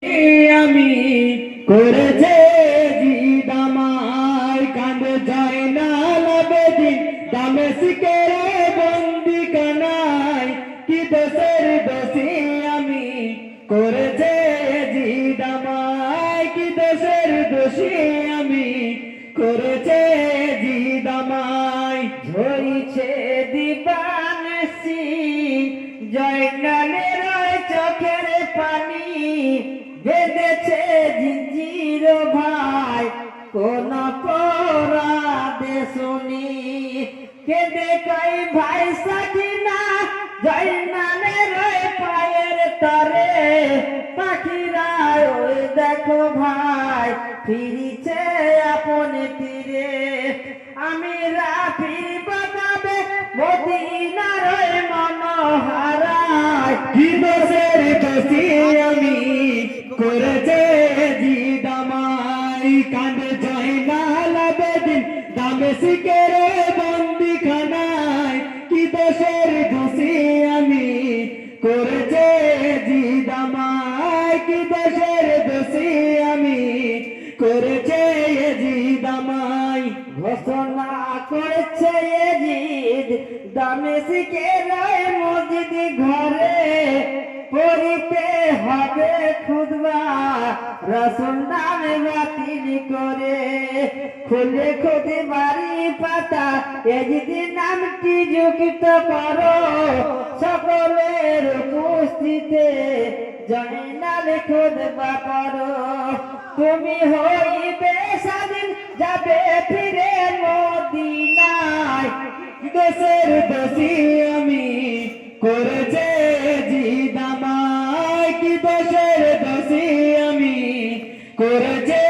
আমি করেছে জিদ আমায় কাঁদে যায় না লাবেদিন দামেস্কের বন্দি কানায় কি দোষের দোষী আমি করেছে জিদ আমায় কি দোষের দোষী আমি করেছে জিদ আমায় ঝরিছে দিবানসি জয়নালের চোখের পানি বেঁধেছে জিঞ্জির ভাই কোন পরাদে শুনি কেঁদে কই ভাই সাকিনা জয়নালের পায়ের তরে পাখিরা ওই দেখো ভাই ফিরিছে আপন তীরে আমি ফিরব কবে মদিনার মনোহারায় কি দোষের দোষী আমি করেছে জিদ আমায় কাঁদে যায় না লাবেদিন দামেস্কের বন্দি খানায় কি দোষের দোষী আমি করেছে জিদ আমায় কি দোষের দোষী আমি করেছে জিদ আমায় ঘোষণা করেছে জিদ দামেস্কের মসজিদ ঘরে পড়িতে হবে খুতবা রাসূল নামে বাতিল করে খুলে খুদে বাড়ি পাতা এজিদ নামটি যুক্ত করো সকলের উপস্থিতে জয়নাল খুতবা করো তুমি হইবে স্বাধীন যাবে ফিরে মদিনায় দোষের দোষী আমি করেছে জিদ আমায় কি দোষের দোষী আমি করেছে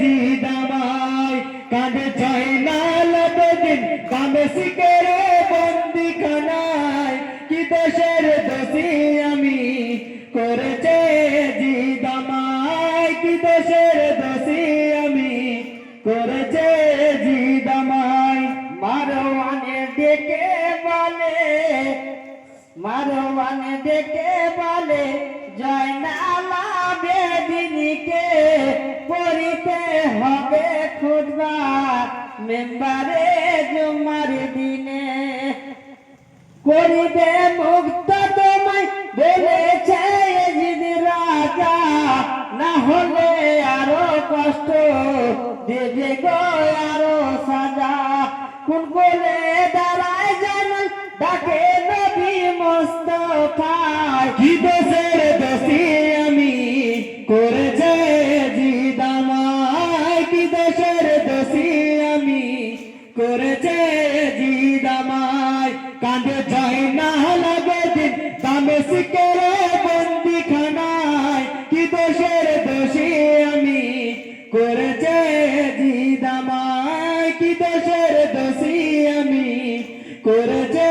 জিদ আমায় কাঁদে যায় না লাবেদিন দামেস্কের বন্দি খানায় কি দোষের দোষী আমি করেছে জিদ আমায় কি দোষের দোষী আমি করেছে জিদ আমায় মারওয়ানে ডেকে বলে মারওয়ানে ডেকে বলে জয়নাল আবেদিনকে পড়িতে হবে খুতবা মেম্বারে জুমার দিনে করিবে মুক্ত তোমায় বলেছে এজিদ রাজা না হলে আরো কষ্ট দেবে গো আরো সাজা কোন বলে দাঁড়ায় জানাল ডাকে নবী মুস্তাফায় কি দোষের দোষী আমি করেছে জিদ আমায় কি দোষের দোষী আমি করেছে জিদ আমায় কাঁদে যায় না লাবেদিন দামেস্কের বন্দি খানায় কি দোষের দোষী আমি করেছে জিদ আমায় কি দোষের দোষী আমি করেছে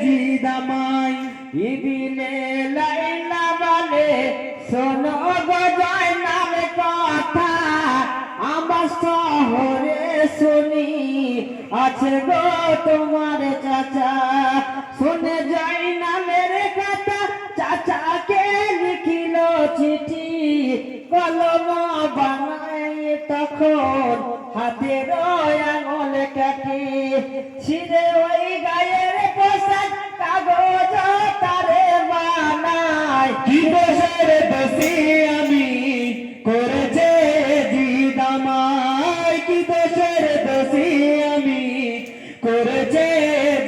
জিদ আমায় ইবিনে লাইলা বলে শোনো গো জয়নাল কথা আমার শহরে শুনি আছে গো তোমার চাচা শুনে জয়নালের কথা চাচাকে লিখিল চিঠি কলম বানায় তখন হাতের আঙুল কাটি ছিঁড়ে ওই গায়ের পোশাক কাগজ তারে বানায় কি দোষের দোষী আমি করেছে জিদ আমায় কি দোষের দোষী আমি করেছে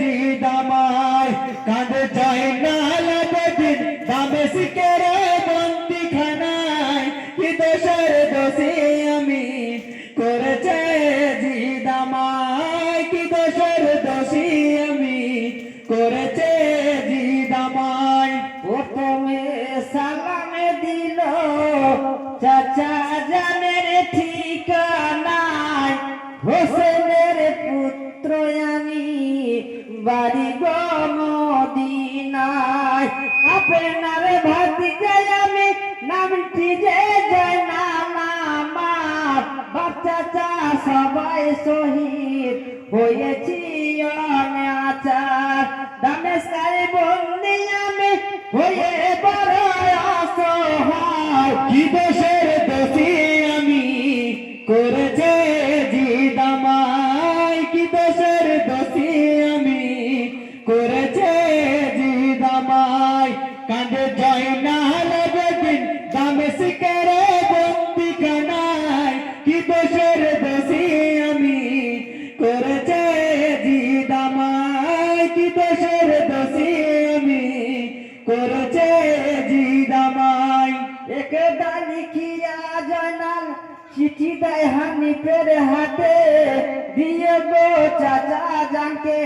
জিদ আমায় কাঁদে যায় না লাবেদিন দামেস্কের বন্দি খানায় কি দোষের দোষী আমি করেছে জিদ আমায় কি দোষের দোষী আমি করেছে জিদ আমায় প্রথমে সালামে দিল চাচা জানের ঠিকানায় হোসেনের পুত্র আমি বাড়ি গো মদিনায় আপনার ভাতিজা আমি নামটি যে জয়নাল আমার বাচ্চা সবাই শহীদ হয়েছি অনাচার দামেস্কের বন্দি আমি হয়ে বড় অসহায় কি দোষ দোষের দোষী আমি করেছে জিদামাই কি দোষের দোষী আমি করেছে জিদামাই কাঁদে জয়নাল বেদিন দামেস্কেরে বন্দিখানায় কি দোষের দোষী আমি করেছে জিদামাই কি দোষের দোষী আমি করেছে জিদামাই একদা লিখিয়া জয়নাল চিঠি দেয় হানিফের হাতে দিয়ে গো চাচা জানকে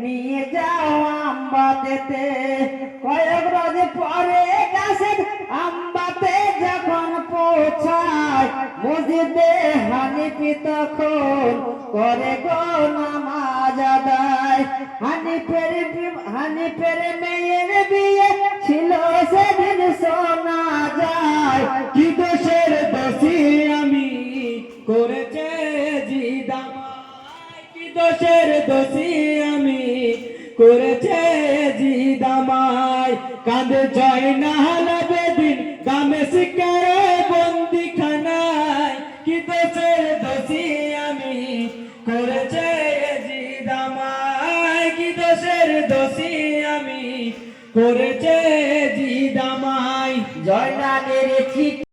নিয়ে যাও আমবাতেতে কয়েক রোজ পরে গাছের আমবাতে যখন পৌঁছায় মসজিদে হানিফি তখন করে গো নামাজ আদায় হানিফের মেয়ের বিয়ে ছিল সেদিন শোনা যায় কি দোষের দোষী আমি করেছে জিদামাই কি দোষের দোষী আমি করেছে জিদামাই কাঁদে জয়নাল বেদিন দামেস্কেরে বন্দিখানায় কি দোষের দোষী আমি করেছে জিদামাই কি দোষের দোষী আমি করেছে জিদামাই জয়নালের চিঠি